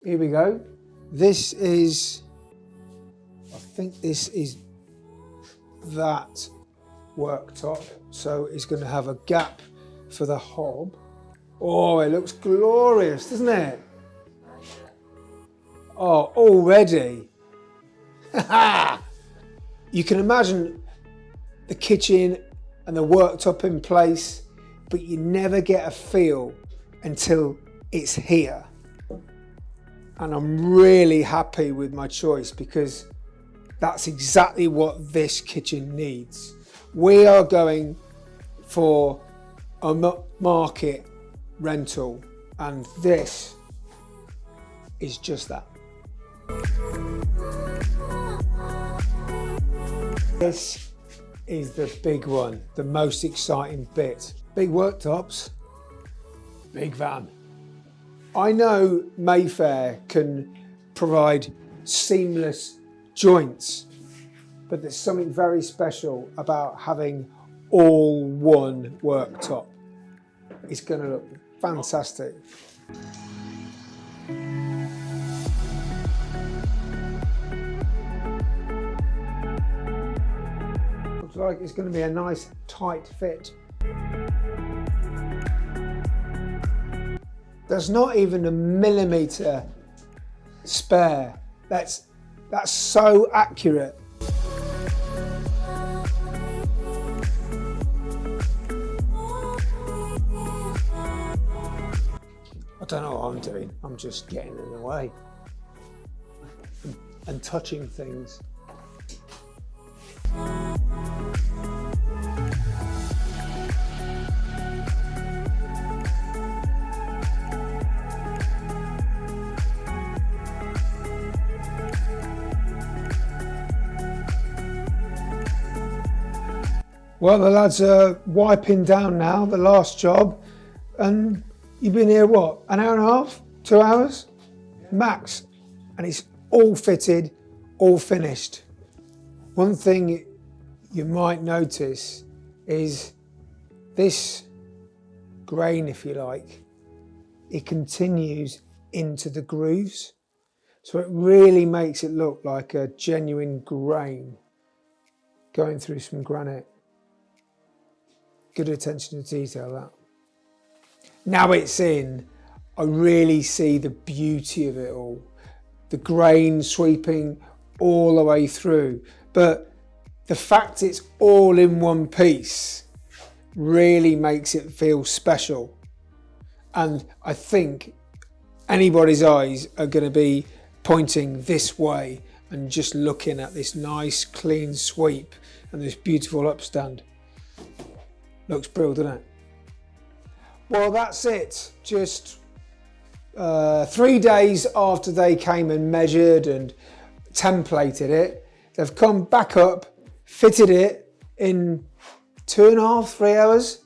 Here we go. This is, I think this is that worktop. So it's going to have a gap for the hob. Oh, it looks glorious, doesn't it? Oh, already. You can imagine the kitchen and the worktop in place, but you never get a feel until it's here. And I'm really happy with my choice because that's exactly what this kitchen needs. We are going for a market rental, and this is just that. This is the big one, the most exciting bit. Big worktops, big van. I know Mayfair can provide seamless joints, but there's something very special about having all one worktop. It's going to look fantastic. Looks like it's going to be a nice tight fit. There's not even a millimetre spare. That's so accurate. I don't know what I'm doing. I'm just getting in the way and touching things. Well, the lads are wiping down now, the last job, and you've been here, what, an hour and a half, 2 hours? Max, and it's all fitted, all finished. One thing you might notice is this grain, if you like, it continues into the grooves. So it really makes it look like a genuine grain going through some granite. Good attention to detail, that. Now it's in, I really see the beauty of it all. The grain sweeping all the way through. But the fact it's all in one piece really makes it feel special. And I think anybody's eyes are going to be pointing this way and just looking at this nice clean sweep and this beautiful upstand. Looks brilliant, doesn't it? Well, that's it. Just 3 days after they came and measured and templated it, they've come back up, fitted it in 2.5, 3 hours,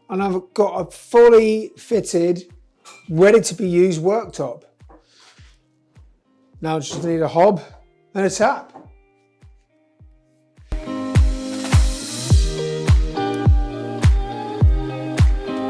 and I've got a fully fitted, ready to be used worktop. Now I just need a hob and a tap.